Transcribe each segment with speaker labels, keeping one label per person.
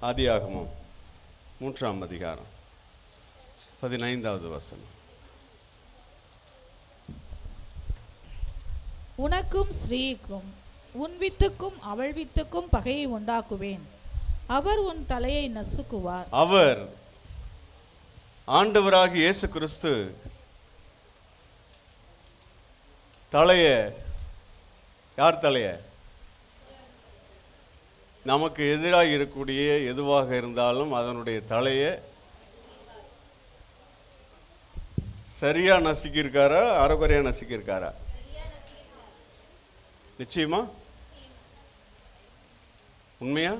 Speaker 1: ஆதியாகமம் 3ஆம் அதிகாரம் 15வது வசனம்.
Speaker 2: உனக்கும் ஸ்ரீக்கும் உன் வித்துக்கும் அவள் வித்துக்கும் பகையை உண்டாக்குவேன், அவர் உன் தலையை நசுக்குவார்.
Speaker 1: அவர் ஆண்டவராகிய இயேசு கிறிஸ்து தலைய, யார் தலைய? நமக்கு எதிராக இருக்கக்கூடிய எதுவாக இருந்தாலும் அதனுடைய தலையை சரியா நசுக்கியிருக்காரா, அரைக்குறையா நசுக்கியிருக்காரா? நிச்சயமா? உண்மையா?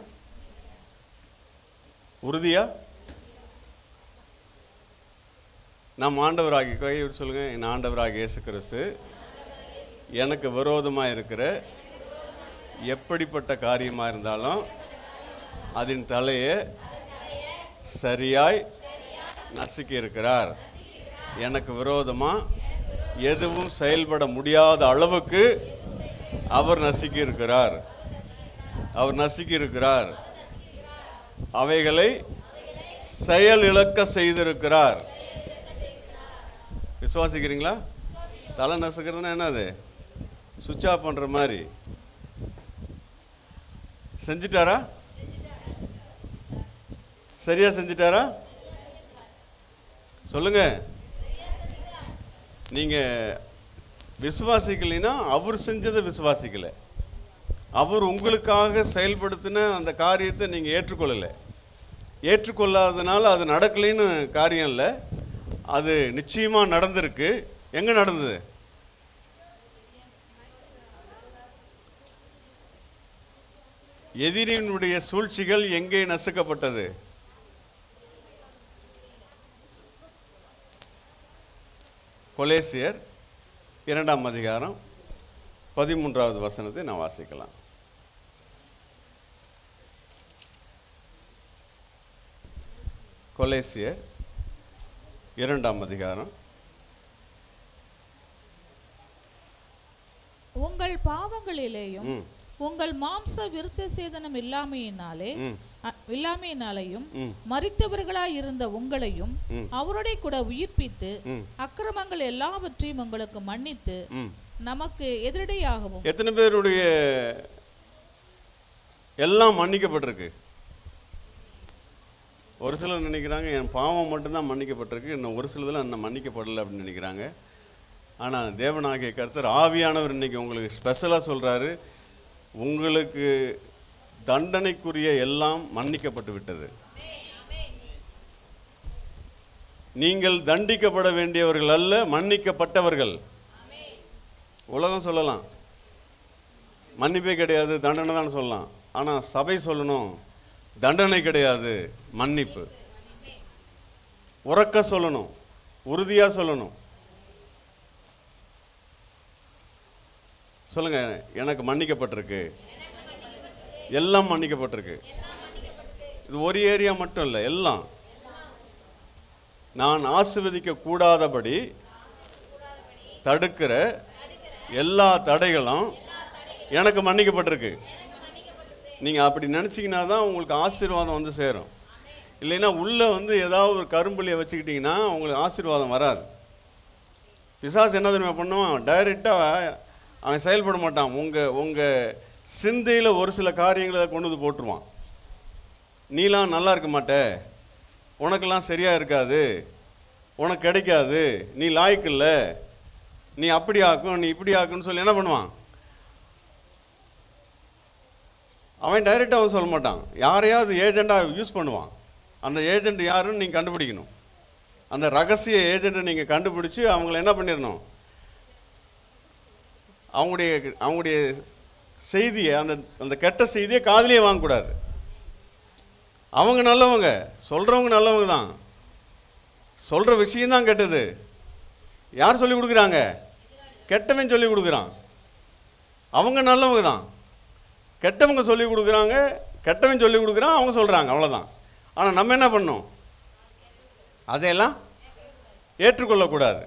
Speaker 1: உறுதியா? நம் ஆண்டவராகிய, கையை சொல்லுங்க, என் ஆண்டவராகிய இயேசு கிறிஸ்து எனக்கு விரோதமாக இருக்கிற எப்படிப்பட்ட காரியமாக இருந்தாலும் அதன் தலையை சரியாய் நசுக்கி இருக்கிறார். எனக்கு விரோதமாக எதுவும் செயல்பட முடியாத அளவுக்கு அவர் நசுக்கி இருக்கிறார். அவர் நசுக்கி இருக்கிறார். அவைகளை செயல் இழக்க செய்திருக்கிறார். விசுவாசிக்கிறீங்களா? தலை நசுக்கிறதுனா என்னது? சுவிட்ச் ஆஃப் பண்ணுற மாதிரி. செஞ்சிட்டாரா? சரியா செஞ்சிட்டாரா? சொல்லுங்க. நீங்க விசுவாசிக்கலைன்னா அவர் செஞ்சதை விசுவாசிக்கல. அவர் உங்களுக்காக செயல்படுத்தின அந்த காரியத்தை நீங்க ஏற்றுக்கொள்ளலை. ஏற்றுக்கொள்ளாததுனால அது நடக்கலைன்னு காரியம் இல்லை, அது நிச்சயமா நடந்திருக்கு. எங்க நடந்தது? எதிரினுடைய சூழ்ச்சிகள் எங்கே நசுக்கப்பட்டது? கொலேசியர் 2ஆம் அதிகாரம் 13வது வசனத்தை நான் வாசிக்கலாம். கொலேசியர் 2ஆம் அதிகாரம்.
Speaker 2: உங்கள் பாவங்களிலேயும் உங்கள் மாம்ச விருத்த சேதனம் இல்லாமையினாலேயும் மரித்தவர்களாய் இருந்த உங்களையும் அவருடைய கூட உயிர்ப்பித்து அக்கிரமங்கள் எல்லாவற்றையும் உங்களுக்கு மன்னித்து நமக்கு எதிரடையாகவும்.
Speaker 1: எத்தனை பேருடைய எல்லாம் மன்னிக்கப்பட்டிருக்கு? ஒரு சிலர் நினைக்கிறாங்க என் பாவம் மட்டும்தான் மன்னிக்கப்பட்டிருக்கு, இன்னும் ஒரு சிலதெல்லாம் இன்னும் மன்னிக்கப்படலை அப்படின்னு நினைக்கிறாங்க. ஆனால் தேவனாகிய கர்த்தர் ஆவியானவர் இன்னைக்கு உங்களுக்கு ஸ்பெஷலாக சொல்கிறாரு, உங்களுக்கு தண்டனைக்குரிய எல்லாம் மன்னிக்கப்பட்டு விட்டது. நீங்கள் தண்டிக்கப்பட வேண்டியவர்கள் அல்ல, மன்னிக்கப்பட்டவர்கள். உலகம் சொல்லலாம் மன்னிப்பே கிடையாது, தண்டனை தான் சொல்லலாம். ஆனால் சபை சொல்லணும் தண்டனை கிடையாது, மன்னிப்பு. உறக்க சொல்லணும், உறுதியா சொல்லணும். சொல்லுங்க, எனக்கு மன்னிக்கப்பட்டிருக்கு, எல்லாம் மன்னிக்கப்பட்டிருக்கு. இது ஒரு ஏரியா மட்டும் இல்லை, எல்லாம். நான் ஆசீர்வதிக்க கூடாதபடி தடுக்கிற எல்லா தடைகளும் எனக்கு மன்னிக்கப்பட்டிருக்கு. நீங்க அப்படி நினைச்சீங்கன்னா தான் உங்களுக்கு ஆசீர்வாதம் வந்து சேரும். இல்லைன்னா உள்ள ஏதாவது ஒரு கரும்புலியை வச்சுக்கிட்டீங்கன்னா உங்களுக்கு ஆசீர்வாதம் வராது. பிசாசு என்ன தெரியுமா பண்ணுவான்? டைரெக்டா அவன் செயல்பட மாட்டான். உங்கள் சிந்தையில் ஒரு சில காரியங்களை கொண்டு வந்து போட்டுருவான். நீலாம் நல்லா இருக்க மாட்ட, உனக்கெல்லாம் சரியாக இருக்காது, உனக்கு கிடைக்காது, நீ லாய்க்கு இல்லை, நீ அப்படி ஆக்கும், நீ இப்படி ஆக்குன்னு சொல்லி என்ன பண்ணுவான்? அவன் டைரெக்டாக அவன் சொல்ல மாட்டான், யாரையாவது ஏஜெண்டாக யூஸ் பண்ணுவான். அந்த ஏஜெண்ட் யாருன்னு நீங்கள் கண்டுபிடிக்கணும். அந்த ரகசிய ஏஜெண்ட்டை நீங்கள் கண்டுபிடிச்சி அவங்கள என்ன பண்ணிடணும்? அவங்களுடைய செய்தியை, அந்த கெட்ட செய்தியை காதிலே வாங்கக்கூடாது. அவங்க நல்லவங்க, சொல்கிறவங்க நல்லவங்க தான், சொல்கிற விஷயம்தான் கெட்டது. யார் சொல்லி கொடுக்குறாங்க? கெட்டவன் சொல்லி கொடுக்குறான். அவங்க நல்லவங்க தான், கெட்டவங்க சொல்லி கொடுக்குறாங்க, கெட்டவன் சொல்லி கொடுக்குறான், அவங்க சொல்கிறாங்க, அவ்வளோதான். ஆனால் நம்ம என்ன பண்ணோம்? அதையெல்லாம் ஏற்றுக்கொள்ளக்கூடாது.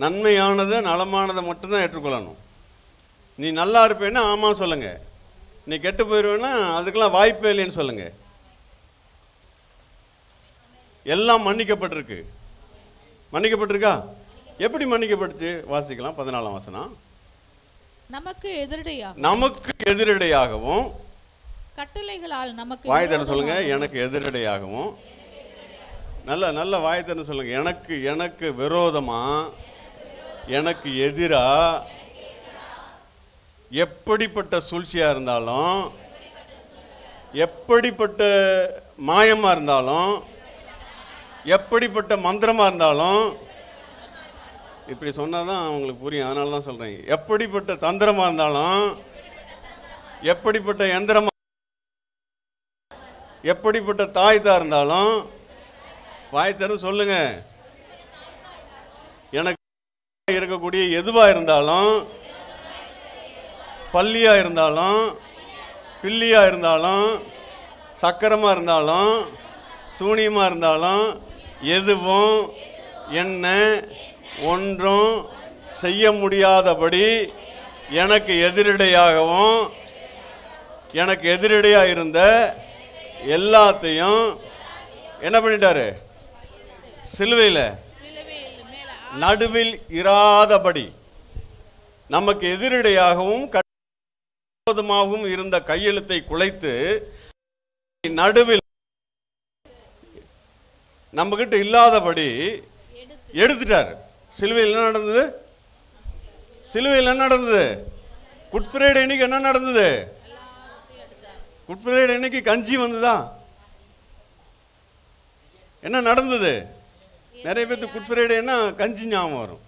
Speaker 1: நன்மையானதை நலமானதை மட்டும்தான் ஏற்றுக்கொள்ளணும். நீ நல்லா இருப்பேன்னா ஆமாம் சொல்லுங்க, நீ கெட்டு போயிடுவேன்னா அதுக்கெல்லாம் வாய்ப்பே இல்லைன்னு சொல்லுங்க. எல்லாம் மன்னிக்கப்பட்டிருக்கு. மன்னிக்கப்பட்டிருக்கா? எப்படி மன்னிக்கப்பட்டுச்சு? வாசிக்கலாம் 14ஆம் வசனம்.
Speaker 2: நமக்கு
Speaker 1: எதிரடையாகவும்
Speaker 2: கட்டளைகளால் நமக்கு
Speaker 1: வாய்த்தன்னு சொல்லுங்க. எனக்கு எதிரடையாகவும். நல்ல வாய்த்தன்னு சொல்லுங்க. எனக்கு விரோதமா, எனக்கு எதிரா எப்படிப்பட்ட சூழ்ச்சியா இருந்தாலும், எப்படிப்பட்ட மாயமா இருந்தாலும், எப்படிப்பட்ட மந்திரமா இருந்தாலும், இப்படி சொன்னாதான் அவங்களுக்கு புரியும். அதனால தான் சொல்றேன். எப்படிப்பட்ட தந்திரமா இருந்தாலும், எப்படிப்பட்ட எந்திரமா, எப்படிப்பட்ட தாய்த்தா இருந்தாலும், வாய்த்தன்னு சொல்லுங்க. எனக்கு இருக்கக்கூடிய எதுவா இருந்தாலும், பல்லியா இருந்தாலும், பில்லியா இருந்தாலும், சக்கரமா இருந்தாலும், சூனியமா இருந்தாலும், எதுவும் என்ன ஒன்றும் செய்ய முடியாதபடி எனக்கு எதிரடையாகவும், எனக்கு எதிரடையா இருந்த எல்லாத்தையும் என்ன பண்ணிட்டாரு? சிலுவையில் நடுவில் இராதபடி, நமக்கு எதிரடையாகவும் விரோதமாகவும் இருந்த கையெழுத்தை குலைத்து நடுவில் நம்ம கிட்ட இல்லாதபடி எடுத்துட்டார். சிலுவையில் என்ன நடந்தது? சிலுவையில் என்ன நடந்தது? குட் ஃப்ரைடே இன்னைக்கு என்ன நடந்தது? குட் ஃப்ரைடே இன்னைக்கு கஞ்சி வந்துதா? என்ன நடந்தது? நிறைய பேருக்கு குட் ஃப்ரைடேன்னா கஞ்சி ஞாபகம் வரும்.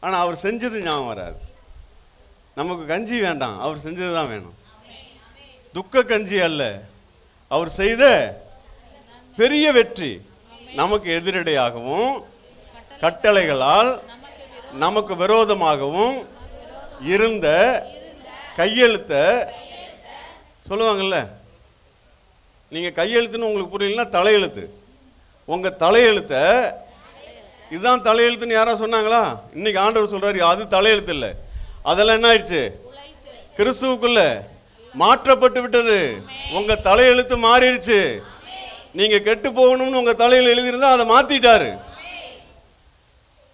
Speaker 1: ஆனால் அவர் செஞ்சது ஞாபகம் வராது. நமக்கு கஞ்சி வேண்டாம், அவர் செஞ்சது தான் வேணும். துக்க கஞ்சி அல்ல, அவர் செய்த பெரிய வெற்றி. நமக்கு எதிரடையாகவும் கட்டளைகளால் நமக்கு விரோதமாகவும் இருந்த கையெழுத்த சொல்லுவாங்கல்ல. நீங்கள் கையெழுத்துன்னு உங்களுக்கு புரியலன்னா தலையெழுத்து. உங்கள் தலையெழுத்த இதுதான் தலையெழுத்துன்னு யாரா சொன்னாங்களா? இன்னைக்கு ஆண்டவர் சொல்றாரு அது தலையெழுத்து இல்லை. அதெல்லாம் என்ன ஆயிடுச்சு? கிறிஸ்துவுக்குள்ள மாற்றப்பட்டு விட்டது. உங்க தலையெழுத்து மாறிடுச்சு. நீங்க கெட்டு போகணும்னு உங்க தலையில் எழுதியிருந்தா அதை மாத்திட்டாரு.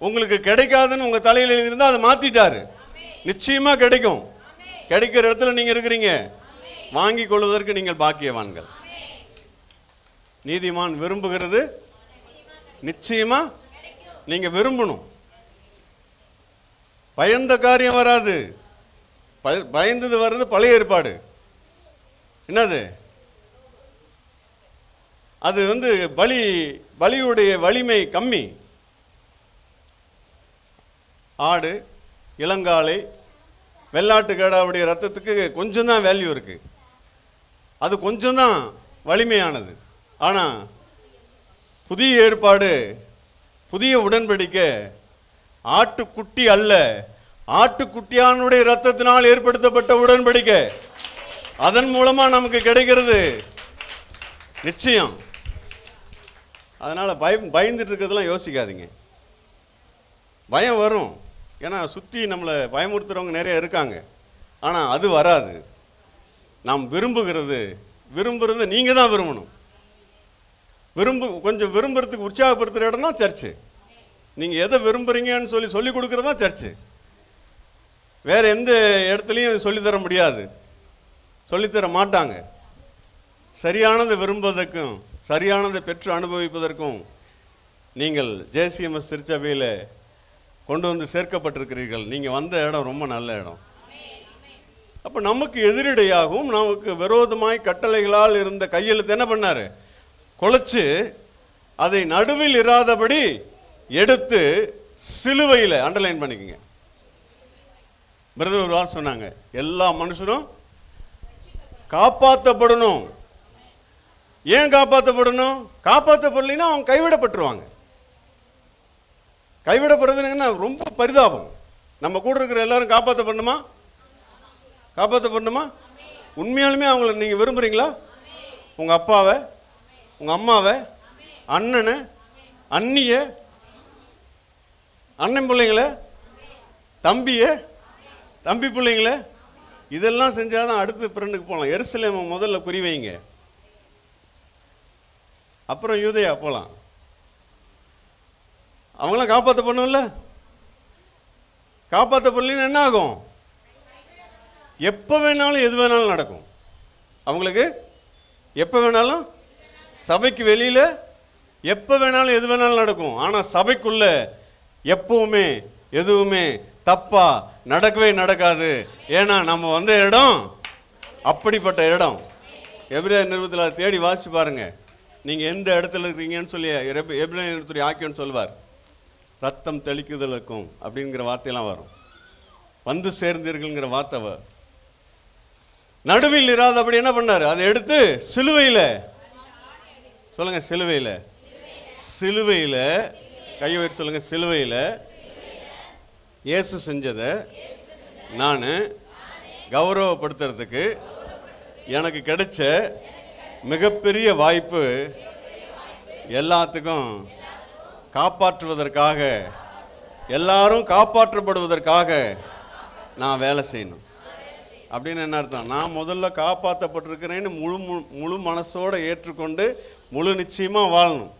Speaker 1: உங்களுக்கு கிடைக்காதுன்னு உங்க தலையில் எழுதியிருந்தா அதை மாத்திட்டாரு. நிச்சயமா கிடைக்கும். கிடைக்கிற இடத்துல நீங்க இருக்கிறீங்க. வாங்கி கொள்வதற்கு நீங்கள் பாக்கியவான்கள். நீதிமான் விரும்புகிறது நிச்சயமா நீங்க விரும்பணும். பயந்த காரியம் வராது. பயந்தது வர்றது பழைய ஏற்பாடு. என்னது? அது பலியுடைய வலிமை கம்மி. ஆடு, இளங்காளை, வெள்ளாட்டு கேடாவுடைய ரத்தத்துக்கு கொஞ்சம் தான் வேல்யூ இருக்கு. அது கொஞ்சம் தான் வலிமையானது. ஆனால் புதிய ஏற்பாடு, புதிய உடன்படிக்கை ஆட்டுக்குட்டி அல்ல, ஆட்டுக்குட்டியானுடைய ரத்தத்தினால் ஏற்படுத்தப்பட்ட உடன்படிக்கை. அதன் மூலமா நமக்கு கிடைக்கிறது நிச்சயம். அதனால பயந்துட்டு இருக்கிறதெல்லாம் யோசிக்காதீங்க. பயம் வரும். ஏன்னா சுற்றி நம்மளை பயமுறுத்துறவங்க நிறைய இருக்காங்க. ஆனால் அது வராது. நாம் விரும்புகிறது நீங்கள் தான் விரும்பணும். கொஞ்சம் விரும்புறதுக்கு உற்சாகப்படுத்துகிற இடம் தான் சர்ச்சு. நீங்கள் எதை விரும்புகிறீங்கன்னு சொல்லி கொடுக்குறது தான் சர்ச்சு. வேறு எந்த இடத்துலையும் சொல்லித்தர முடியாது, சொல்லித்தர மாட்டாங்க. சரியானதை விரும்புவதற்கும் சரியானதை பெற்று அனுபவிப்பதற்கும் நீங்கள் ஜேசிஎம்எஸ் திருச்சபையில் கொண்டு வந்து சேர்க்கப்பட்டிருக்கிறீர்கள். நீங்கள் வந்த இடம் ரொம்ப நல்ல இடம். அப்போ நமக்கு எதிரடையாகவும் நமக்கு விரோதமாய் கட்டளைகளால் இருந்த கையெழுத்து என்ன பண்ணார்? குலைச்சு அதை நடுவில் இராதபடி எடுத்து சிலுவையில் அண்டர்லைன் பண்ணிக்கங்க. பிரதர் ஒரு வார்த்தை சொன்னாங்க, எல்லா மனுஷரும் காப்பாற்றப்படணும். ஏன் காப்பாற்றப்படணும்? காப்பாற்றப்படலைன்னா அவங்க கைவிடப்பட்டுருவாங்க. கைவிடப்படுறதுன்னா ரொம்ப பரிதாபம். நம்ம கூட இருக்கிற எல்லாரும் காப்பாற்றப்படணுமா? காப்பாற்றப்படணுமா? உண்மையாலுமே அவங்கள நீங்கள் விரும்புகிறீங்களா? உங்கள் அப்பாவை, உங்கள் அம்மாவை, அண்ணனை, அண்ணிய, அண்ணன் பிள்ளைங்கள, தம்பிய, தம்பி பிள்ளைங்கள, இதெல்லாம் செஞ்சால் தான் அடுத்த பிறனுக்கு போகலாம். எருசலேமை முதல்ல குறி வைங்க, அப்புறம் யூதேயா போகலாம். அவங்களாம் காப்பாற்றப்படணும்ல. காப்பாற்றப்படலைன்னு என்ன ஆகும்? எப்போ வேணாலும் எது வேணாலும் நடக்கும் அவங்களுக்கு. எப்போ வேணாலும் சபைக்கு வெளியில் எப்போ வேணாலும் எது வேணாலும் நடக்கும். ஆனால் சபைக்குள்ள எப்பவுமே எதுவுமே தப்பா நடக்கவே நடக்காது. ஏன்னா நம்ம வந்த இடம் அப்படிப்பட்ட இடம். எபிரேயர் நிருபத்தில் அதை தேடி வாசிச்சு பாருங்க. நீங்கள் எந்த இடத்துல இருக்கிறீங்கன்னு சொல்லி எபிரேயர் நிருபத்துடைய ஆக்கியோன்னு சொல்வார். ரத்தம் தெளிக்குதலுக்கும் அப்படிங்கிற வார்த்தையெல்லாம் வரும். வந்து சேர்ந்தீர்கள்ங்கிற வார்த்தை நடுவில் இராத அப்படி என்ன பண்ணார்? அதை எடுத்து சிலுவையில் சொல்லுங்க. சிலுவையில் சிலுவையில் கையை வச்சு சொல்லுங்க. சிலுவையில் இயேசு செஞ்சதை நான் கௌரவப்படுத்துறதுக்கு எனக்கு கிடைச்ச மிகப்பெரிய வாய்ப்பு. எல்லாத்துக்கும் காப்பாற்றுவதற்காக, எல்லாரும் காப்பாற்றப்படுவதற்காக நான் வேலை செய்யணும் அப்படின்னு என்ன அர்த்தம்? நான் முதல்ல காப்பாற்றப்பட்டிருக்கிறேன்னு முழு மனசோடு ஏற்றுக்கொண்டு முழு நிச்சயமாக வாழணும்.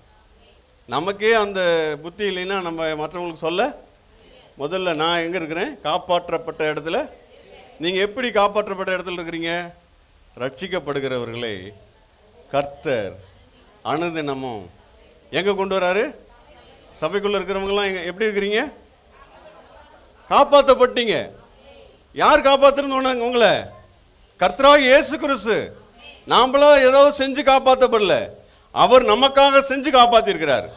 Speaker 1: நமக்கே அந்த புத்தி இல்லைன்னா நம்ம மற்றவங்களுக்கு சொல்ல முதல்ல நான் எங்கே இருக்கிறேன்? காப்பாற்றப்பட்ட இடத்துல. நீங்கள் எப்படி காப்பாற்றப்பட்ட இடத்துல இருக்கிறீங்க? ரட்சிக்கப்படுகிறவர்களை கர்த்தர் அனுதினமும் எங்கே கொண்டு வராரு? சபைக்குள்ளே இருக்கிறவங்களாம் எப்படி இருக்கிறீங்க? காப்பாற்றப்பட்டீங்க. யார் காப்பாற்றுன்னு உங்களை? கர்த்தராகிய இயேசு கிறிஸ்து. நாமளா ஏதோ செஞ்சு காப்பாற்றப்படல, அவர் நமக்காக செஞ்சு காப்பாற்றிருக்கிறார்.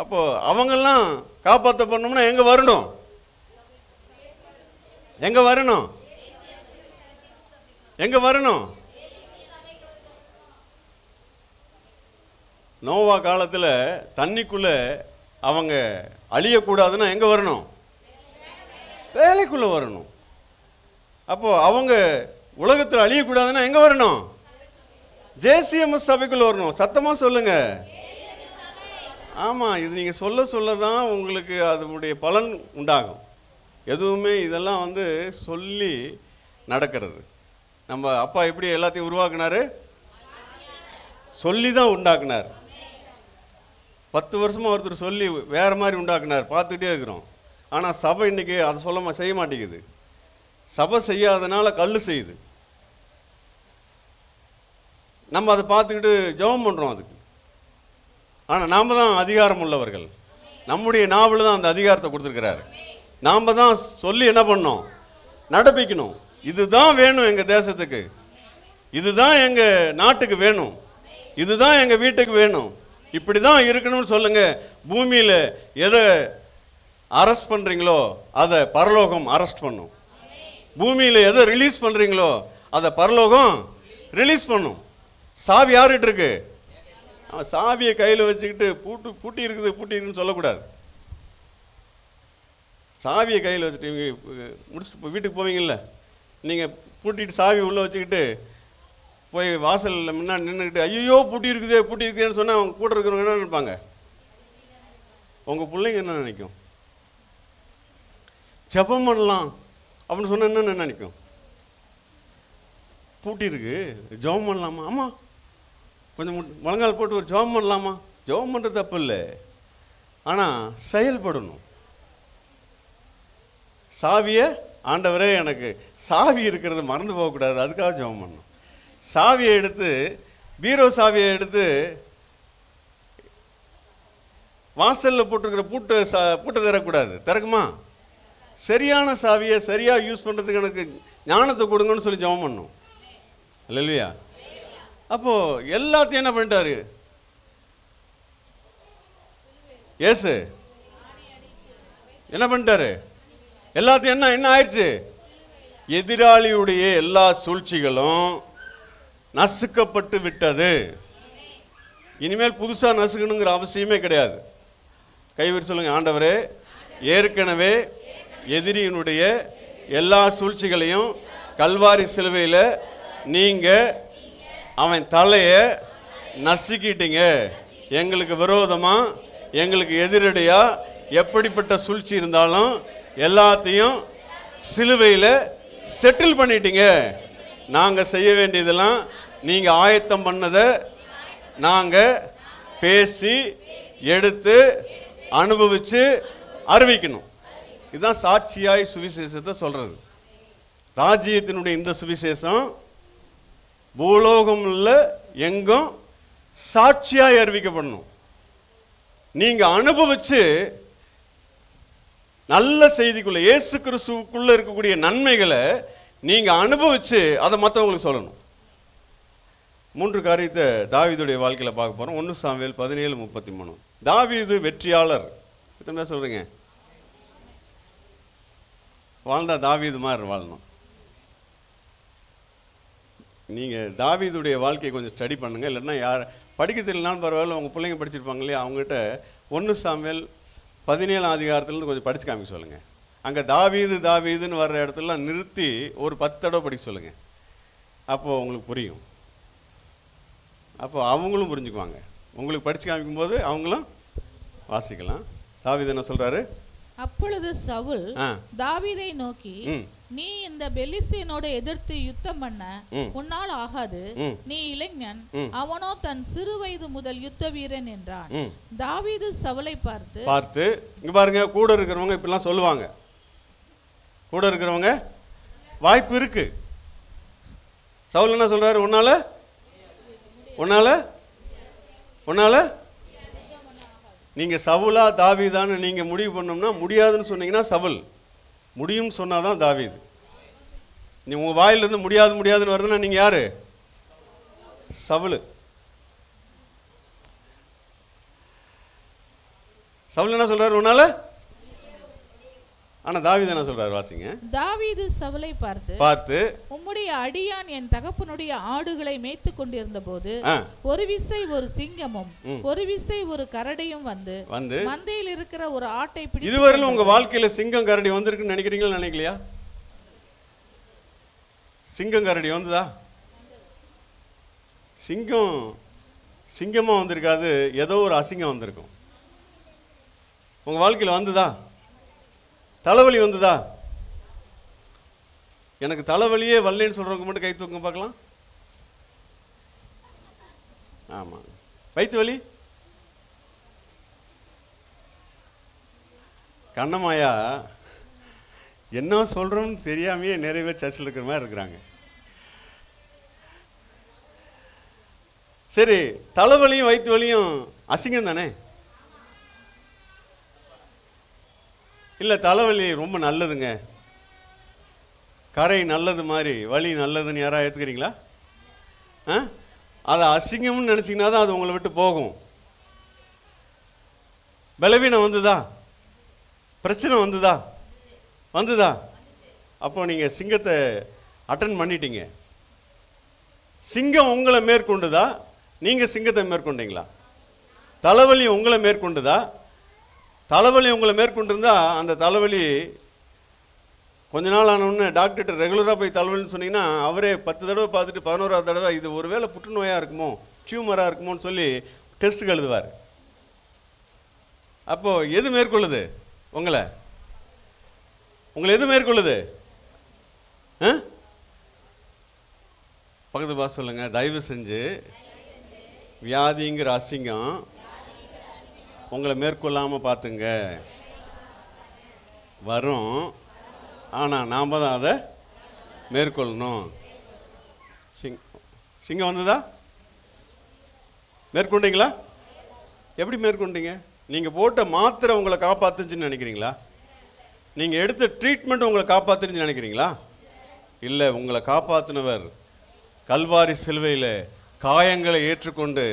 Speaker 1: அப்போ அவங்கெல்லாம் காப்பாற்றப்படணும்னா எங்க வரணும்? எங்க வரணும்? எங்க வரணும்? நோவா காலத்தில் தண்ணிக்குள்ள அவங்க அழியக்கூடாதுன்னா எங்க வரணும்? வேலைக்குள்ள வரணும். அப்போ அவங்க உலகத்தில் அழியக்கூடாதுன்னா எங்க வரணும்? ஜேசிஎம்எஸ் சபைக்குள்ள வரணும். சத்தமா சொல்லுங்க. ஆமா, இது நீங்க சொல்ல சொல்லதான் உங்களுக்கு அதனுடைய பலன் உண்டாகும். எதுவுமே இதெல்லாம் சொல்லி நடக்கிறது. நம்ம அப்பா எப்படி எல்லாத்தையும் உருவாக்குனாரு? சொல்லி தான் உண்டாக்குனார். 10 வருஷமா ஒருத்தர் சொல்லி வேற மாதிரி உண்டாக்குனார், பார்த்துக்கிட்டே இருக்கிறோம். ஆனால் சபை இன்னைக்கு அதை செய்ய மாட்டேங்குது. சபை செய்யாதனால கல் செய்யுது. நம்ம அதை பார்த்துக்கிட்டு ஜெபம் பண்ணுறோம் அதுக்கு. ஆனால் நாம் தான் அதிகாரம் உள்ளவர்கள். நம்முடைய நாவல் தான் அந்த அதிகாரத்தை கொடுத்துருக்கிறாரு. நாம் தான் சொல்லி என்ன பண்ணோம்? நடப்பிக்கணும். இதுதான் வேணும் எங்கள் தேசத்துக்கு, இதுதான் எங்கள் நாட்டுக்கு வேணும், இதுதான் எங்கள் வீட்டுக்கு வேணும், இப்படி தான் இருக்கணும்னு சொல்லுங்கள். பூமியில் எதை அரெஸ்ட் பண்ணுறீங்களோ அதை பரலோகம் அரெஸ்ட் பண்ணும். பூமியில் எதை ரிலீஸ் பண்ணுறீங்களோ அதை பரலோகம் ரிலீஸ் பண்ணும். சாவி யார்கிட்ட இருக்கு? சாவியை கையில் வச்சுக்கிட்டு பூட்டி இருக்குன்னு சொல்லக்கூடாது. சாவியை கையில் வச்சுட்டு முடிச்சுட்டு வீட்டுக்கு போவீங்கள்ல, நீங்கள் பூட்டிட்டு சாவி உள்ளே வச்சுக்கிட்டு போய் வாசலில் முன்னாடி நின்றுக்கிட்டு ஐயோ பூட்டி இருக்குதுன்னு சொன்னால் அவங்க கூட இருக்கிறவங்க என்ன நினைப்பாங்க? உங்கள் பிள்ளைங்க என்ன நினைக்கும்? ஜெபம் பண்ணலாம் அப்படின்னு சொன்னால் என்ன நினைக்கும்? பூட்டி இருக்கு, ஜெபம் பண்ணலாமா? ஆமாம், கொஞ்சம் முழங்கால் போட்டு ஒரு ஜெபம் பண்ணலாமா? ஜெபம் பண்ணுறது தப்பு இல்லை, ஆனால் செயல்படணும். சாவியை ஆண்டவரே எனக்கு சாவி இருக்கிறது மறந்து போகக்கூடாது, அதுக்காக ஜெபம் பண்ணணும். சாவியை எடுத்து பீரோ சாவியை எடுத்து வாசலில் போட்டிருக்கிற பூட்டை திறக்கக்கூடாது. திறக்குமா? சரியான சாவியை சரியாக யூஸ் பண்ணுறதுக்கு எனக்கு ஞானத்தை கொடுங்கன்னு சொல்லி ஜெபம் பண்ணணும். இல்லையா? அப்போது எல்லாத்தையும் என்ன பண்ணிட்டாரு இயேசு? என்ன பண்ணிட்டாரு? எல்லாத்தையும் என்ன ஆயிடுச்சு? எதிராளியுடைய எல்லா சூழ்ச்சிகளும் நசுக்கப்பட்டு விட்டது. இனிமேல் புதுசாக நசுக்கணுங்கிற அவசியமே கிடையாது. கைவிரி சொல்லுங்க, ஆண்டவரே ஏற்கனவே எதிரியினுடைய எல்லா சூழ்ச்சிகளையும் கல்வாரி சிலுவையில் நீங்கள் அவன் தலையை நசுக்கிட்டீங்க. எங்களுக்கு விரோதமாக, எங்களுக்கு எதிரடியாக எப்படிப்பட்ட சூழ்ச்சி இருந்தாலும் எல்லாத்தையும் சிலுவையில் செட்டில் பண்ணிட்டீங்க. நாங்கள் செய்ய வேண்டியதெல்லாம் நீங்கள் ஆயத்தம் பண்ணதை நாங்கள் பேசி எடுத்து அனுபவிச்சு அறிவிக்கணும். இதுதான் சாட்சியாய் சுவிசேஷத்தை சொல்றது. ராஜ்யத்தினுடைய இந்த சுவிசேஷம் பூலோகம் உள்ள எங்கும் சாட்சியாய் அறிவிக்கப்படணும். நீங்க அனுபவிச்சு நல்ல செய்திக்குள்ள, இயேசு கிறிஸ்துவுக்குள்ள இருக்கக்கூடிய நன்மைகளை நீங்க அனுபவிச்சு அதை மற்றவங்களுக்கு சொல்லணும். 3 காரியத்தை தாவீதுடைய வாழ்க்கையில் பார்க்க போறோம். 1 சாமுவேல் 17:33. தாவீது வெற்றியாளர். எத்தனை பேர் சொல்றீங்க? வாழ்ந்தா தாவீது மாதிரி வாழணும். நீங்க தாவீதுடைய வாழ்க்கையை கொஞ்சம் ஸ்டடி பண்ணுங்க. இல்லைன்னா யார் படிக்க தெரியலனாலும் பரவாயில்ல, உங்க பிள்ளைங்க படிச்சிருப்பாங்க இல்லையா, அவங்ககிட்ட 1 சாமுவேல் 17 அதிகாரத்துலேருந்து கொஞ்சம் படிச்சு காமிக்க சொல்லுங்க. அங்கே தாவீதுன்னு வர்ற இடத்துலலாம் நிறுத்தி ஒரு 10 தடவை படிக்க சொல்லுங்க. அப்போ உங்களுக்கு புரியும். அப்போ அவங்களும் புரிஞ்சுக்குவாங்க. உங்களுக்கு படிச்சு காமிக்கும் போது அவங்களும் வாசிக்கலாம். தாவீது என்ன சொல்றாரு?
Speaker 2: அப்பொழுது சவுல் தாவீதை நோக்கி, நீ இந்த பெலிஸ்தியனோட எதிர்த்து யுத்தம் பண்ண உன்னால் ஆகாது. நீ இளைஞன், அவனோ தன் சிறு வயது முதல் யுத்த வீரன் என்றான். தாவீது சவுலை பார்த்து
Speaker 1: இங்க பாருங்க, கூட இருக்கிறவங்க இப்படிலாம் சொல்லுவாங்க. கூட இருக்கிறவங்க வாய்ப்பு இருக்கு. சவுல் என்ன சொல்றாரு? உன்னால நீங்க சவுலா தாவீதான்னு நீங்க முடிவு பண்ணோம்னா, முடியாதுன்னு சொன்னீங்கன்னா சவுல், முடியும் சொன்னாதான் தாவீது. நீ உங்க வாயிலிருந்து முடியாதுன்னு வருதுன்னா நீங்க யாரு? சவுல். சவுல் என்ன சொல்றாரு? உன்னால. ஆனா தாவீது என்ன சொல்றாரு? வாசிங்க.
Speaker 2: தாவீது சவுலை பார்த்து, உம்முடைய அடியான் என் தகப்பனுடைய ஆடுகளை மேய்த்து கொண்டிருந்த போது ஒரு விசை ஒரு சிங்கமும் ஒரு விசை ஒரு கரடியும் வந்து மந்தையில் இருக்கிற ஒரு ஆட்டை பிடித்து.
Speaker 1: இதுவரையிலும் உங்க வாழ்க்கையில சிங்கம் கரடி வந்திருக்குன்னு நினைக்கிறீங்களா? நினைக்கலையா? சிங்கம் கரடி வந்துதா? சிங்கமா வந்திருக்காது, ஏதோ ஒரு அசிங்கம் வந்திருக்கும். உங்க வாழ்க்கையில் வந்துதா? தலைவலி வந்துதா? எனக்கு தலைவலியே வரலன்னு சொல்றவங்க மட்டும் கை தூக்க பார்க்கலாம். ஆமா. வயிற்று வலி? கண்ணமாயா என்ன சொல்றோம்னு தெரியாமையே நிறைய பேர் சர்ச்சில் இருக்கிற மாதிரி இருக்கிறாங்க. சரி, தலைவலியும் வயிற்று வலியும் அசிங்கம் தானே? இல்லை, தலைவலி ரொம்ப நல்லதுங்க, கரை நல்லது மாதிரி வலி நல்லதுன்னு யாராவது ஏற்றுக்கிறீங்களா? அதை அசிங்கம்னு நினச்சிங்கன்னா தான் அது உங்களை விட்டு போகும். பலவீனம் வந்துதா? பிரச்சனை வந்துதா? அப்போ நீங்கள் சிங்கத்தை அட்டன் பண்ணிட்டீங்க. சிங்கம் உங்களை மேற்கொண்டுதா? நீங்கள் சிங்கத்தை மேற்கொண்டீங்களா? தலைவலி உங்களை மேற்கொண்டுதா? தலைவலி உங்களை மேற்கொண்டிருந்தா அந்த தலைவலி கொஞ்ச நாள் ஆனவுடனே டாக்டர்கிட்ட ரெகுலராக போய் தலைவலின்னு சொன்னீங்கன்னா அவரே 10 தடவை பார்த்துட்டு 11ஆவது தடவை இது ஒருவேளை புற்றுநோயாக இருக்குமோ, டியூமராக இருக்குமோன்னு சொல்லி டெஸ்ட்டுக்கு எழுதுவார். அப்போது எது மேற்கொள்ளுது உங்களை எது மேற்கொள்ளுது? பக்கத்து பார்த்து சொல்லுங்க, தயவு செஞ்சு வியாதிங்கிற அசிங்கம் உங்களை மேற்கொள்ளாமல் பார்த்துங்க. வரும், ஆனால் நாம் தான் அதை மேற்கொள்ளணும். சிங்கம் வந்ததா? மேற்கொண்டீங்களா? எப்படி மேற்கொண்டீங்க? நீங்கள் போட்ட மாத்திரை உங்களை காப்பாற்றுச்சுன்னு நினைக்கிறீங்களா? நீங்கள் எடுத்த ட்ரீட்மெண்ட் உங்களை காப்பாற்றுன்னு நினைக்கிறீங்களா? இல்லை, உங்களை காப்பாற்றினவர் கல்வாரி சிலுவையில் காயங்களை ஏற்றுக்கொண்டு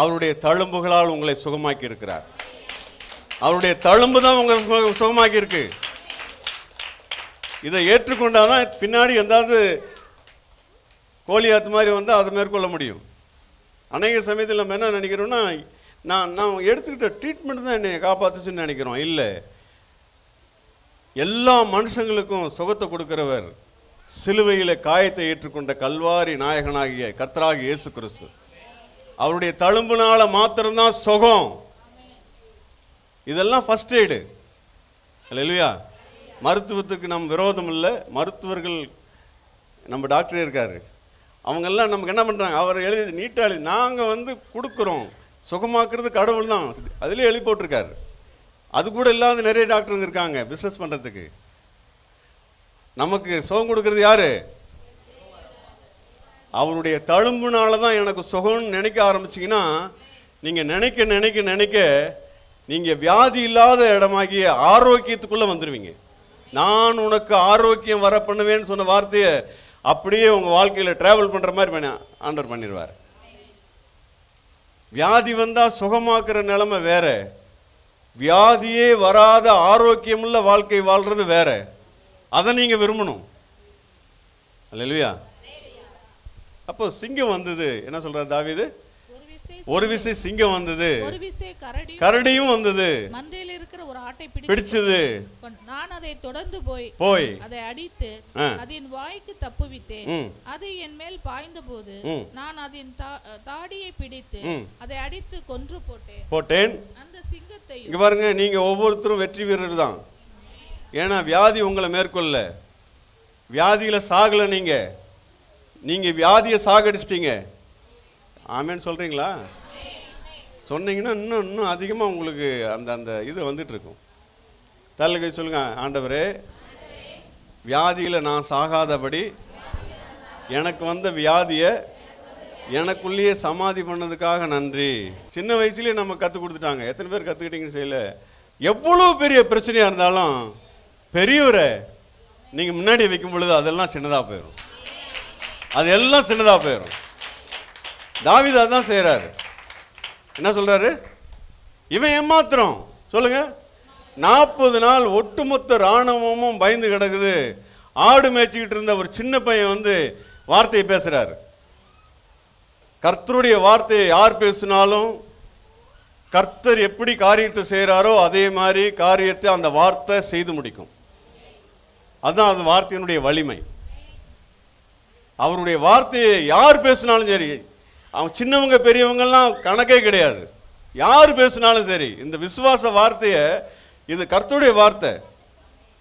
Speaker 1: அவருடைய தழும்புகளால் உங்களை சுகமாக்கி இருக்கிறார். அவருடைய தழும்பு தான் உங்களை சுகமாக்கி இருக்கு. இதை ஏற்றுக்கொண்டாதான் பின்னாடி எந்தாவது கோலியாத்து மாதிரி வந்தால் அதை மேற்கொள்ள முடியும். அநேக சமயத்தில் நம்ம என்ன நினைக்கிறோம்னா, நான் எடுத்துக்கிட்ட ட்ரீட்மெண்ட் தான் என்னை காப்பாற்றுச்சுன்னு நினைக்கிறோம். இல்லை, எல்லா மனுஷங்களுக்கும் சுகத்தை கொடுக்கிறவர் சிலுவையில் காயத்தை ஏற்றுக்கொண்ட கல்வாரி நாயகனாகிய கர்த்தராகிய இயேசு கிறிஸ்து. அவருடைய தழும்புனால மாத்திரம்தான் சுகம். இதெல்லாம் ஃபர்ஸ்ட் எய்டு. அல்லேலூயா. மருத்துவத்துக்கு நம்ம விரோதம் இல்லை. மருத்துவர்கள், நம்ம டாக்டரே இருக்காரு, அவங்கெல்லாம் நமக்கு என்ன பண்ணுறாங்க, அவர் எழுதி நீட்டாக எழுதி நாங்கள் கொடுக்குறோம். சுகமாக்குறது கடவுள் தான், அதிலே எழுதி போட்டிருக்காரு. அது கூட இல்லாத நிறைய டாக்டருங்க இருக்காங்க பிஸ்னஸ் பண்ணுறதுக்கு. நமக்கு சுகம் கொடுக்கறது யாரு? அவருடைய தழும்புனால தான் எனக்கு சுகம்னு நினைக்க ஆரம்பிச்சிங்கன்னா, நீங்கள் நினைக்க நினைக்க நினைக்க நீங்கள் வியாதி இல்லாத இடமாகிய ஆரோக்கியத்துக்குள்ளே வந்துடுவீங்க. நான் உனக்கு ஆரோக்கியம் வர பண்ணுவேன்னு சொன்ன வார்த்தையை அப்படியே உங்கள் வாழ்க்கையில் ட்ராவல் பண்ணுற மாதிரி ஆண்டவர் பண்ணிடுவார். வியாதி வந்தால் சுகமாக்குற நிலைமை வேற, வியாதியே வராத ஆரோக்கியமுள்ள வாழ்க்கை வாழ்றது வேற. அதை நீங்கள் விரும்பணும். அல்லேலூயா. அப்போ சிங்கம் வந்தது. என்ன சொல்றார் தாவீது? ஒரு விசை சிங்கம் வந்தது,
Speaker 2: ஒரு விசை
Speaker 1: கரடியும் வந்தது,
Speaker 2: மந்தையில் இருக்கிற ஒரு ஆட்டை
Speaker 1: பிடிச்சது.
Speaker 2: நான் அதை தொடர்ந்து போய் அதை அடித்து அதன் வாய்க்கு தப்புவித்தேன். அது என் மேல் பாய்ந்த போது நான் அதன் தாடியை பிடித்து அதை அடித்து கொன்று போட்டேன். அந்த சிங்கத்தை
Speaker 1: இங்க பாருங்க, நீங்க ஒவ்வொருத்தரும் வெற்றி வீரர் தான். ஏன்னா வியாதி உங்களை மேற்கொள்ள, வியாதியில சாகல, நீங்க வியாதியை சாகடிச்சிட்டீங்க. ஆமேன்னு சொல்றீங்களா? சொன்னீங்கன்னா இன்னும் அதிகமாக உங்களுக்கு அந்த இது வந்துட்டு இருக்கும். தள்ளி சொல்லுங்க, ஆண்டவரே வியாதியில் நான் சாகாதபடி எனக்கு வந்த வியாதியை எனக்குள்ளேயே சமாதி பண்ணதுக்காக நன்றி. சின்ன வயசுலேயே நம்ம கற்றுக் கொடுத்துட்டாங்க. எத்தனை பேர் கற்றுக்கிட்டீங்கன்னு செய்யல. எவ்வளோ பெரிய பிரச்சனையாக இருந்தாலும் பெரியவரை நீங்கள் முன்னாடி வைக்கும் பொழுது அதெல்லாம் சின்னதாக போயிடும், அது எல்லாம் சின்னதாக போயிடும். தாவீது அதான் செய்கிறாரு. என்ன சொல்றாரு? இவன் ஏமாத்திரம். சொல்லுங்க, 40 நாள் ஒட்டுமொத்த இராணுவமும் பயந்து கிடக்குது. ஆடு மேய்ச்சிக்கிட்டு இருந்த ஒரு சின்ன பையன் வந்து வார்த்தையை பேசுறாரு. கர்த்தருடைய வார்த்தையை யார் பேசினாலும் கர்த்தர் எப்படி காரியத்தை செய்கிறாரோ அதே மாதிரி காரியத்தை அந்த வார்த்தை செய்து முடிக்கும். அதுதான் அந்த வார்த்தையினுடைய வலிமை. அவருடைய வார்த்தையை யார் பேசினாலும் சரி, அவன் சின்னவங்க பெரியவங்கெல்லாம் கணக்கே கிடையாது, யார் பேசினாலும் சரி, இந்த விசுவாச வார்த்தையை, இது கர்த்தருடைய வார்த்தை,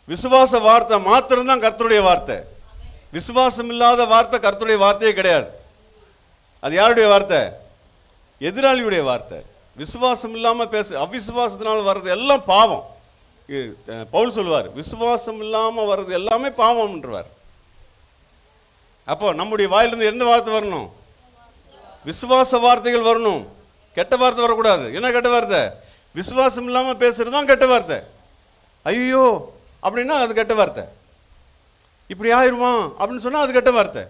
Speaker 1: விசுவாச வார்த்தை மாத்திரம்தான் கர்த்தருடைய வார்த்தை. விசுவாசம் இல்லாத வார்த்தை கர்த்தருடைய வார்த்தையே கிடையாது. அது யாருடைய வார்த்தை? எதிராளியுடைய வார்த்தை. விசுவாசம் இல்லாமல் அவிசுவாசத்தினால் வர்றது எல்லாம் பாவம். பவுல் சொல்லுவார், விசுவாசம் இல்லாமல் வர்றது எல்லாமே பாவம்ன்றவார். அப்போ நம்முடைய வாயிலிருந்து எந்த வார்த்தை வரணும்? விசுவாச வார்த்தைகள் வரணும். கெட்ட வார்த்தை வரக்கூடாது. என்ன கெட்ட வார்த்தை? விசுவாசம் இல்லாமல் பேசுறது தான் கெட்ட வார்த்தை. ஐயோ அப்படின்னா அது கெட்ட வார்த்தை. இப்படி ஆயிடுவான் அப்படின்னு சொன்னால் அது கெட்ட வார்த்தை.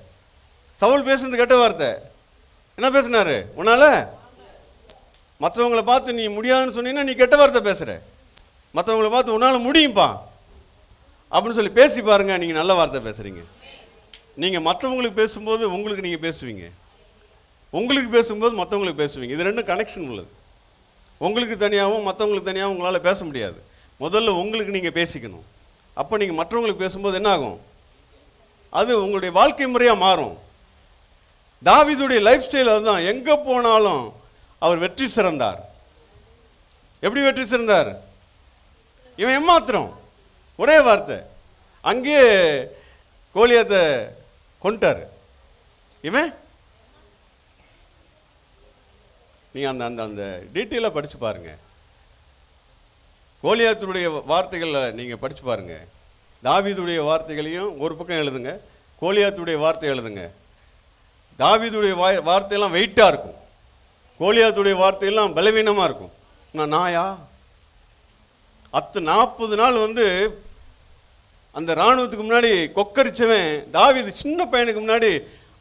Speaker 1: சவுல் பேசுறது கெட்ட வார்த்தை. என்ன பேசினாரு? உன்னால மற்றவங்களை பார்த்து நீ முடியாதுன்னு சொன்னீங்கன்னா நீ கெட்ட வார்த்தை பேசுகிற. மற்றவங்களை பார்த்து உன்னால் முடியும்பா அப்படின்னு சொல்லி பேசி பாருங்க, நீங்கள் நல்ல வார்த்தை பேசுகிறீங்க. நீங்கள் மற்றவங்களுக்கு பேசும்போது உங்களுக்கு நீங்கள் பேசுவீங்க, உங்களுக்கு பேசும்போது மற்றவங்களுக்கு பேசுவீங்க. இது ரெண்டும் கனெக்ஷன் உள்ளது. உங்களுக்கு தனியாகவும் மற்றவங்களுக்கு தனியாகவும் உங்களால் பேச முடியாது. முதல்ல உங்களுக்கு நீங்கள் பேசிக்கணும். அப்போ நீங்கள் மற்றவங்களுக்கு பேசும்போது என்ன ஆகும்? அது உங்களுடைய வாழ்க்கை முறையாக மாறும். தாவீதுடைய லைஃப் ஸ்டைல் அதுதான். எங்கே போனாலும் அவர் வெற்றி சிறந்தார். எப்படி வெற்றி சிறந்தார்? இவன் ஏமாத்திரம், ஒரே வார்த்தை, அங்கேயே கோலியாத்தை கொண்டார். இவன் நீங்கள் அந்த அந்த அந்த டீட்டெயிலாக படித்து பாருங்கள். கோலியாத்துடைய வார்த்தைகளில் நீங்கள் படித்து பாருங்கள். தாவீதுடைய வார்த்தைகளையும் ஒரு பக்கம் எழுதுங்க, கோலியாத்துடைய வார்த்தை எழுதுங்க. தாவீதுடைய வார்த்தையெல்லாம் வெயிட்டாக இருக்கும், கோலியாத்துடைய வார்த்தையெல்லாம் பலவீனமாக இருக்கும். நாயா 40 நாள் வந்து அந்த இராணுவத்துக்கு முன்னாடி கொக்கரிச்சவன் தாவீது சின்ன பையனுக்கு முன்னாடி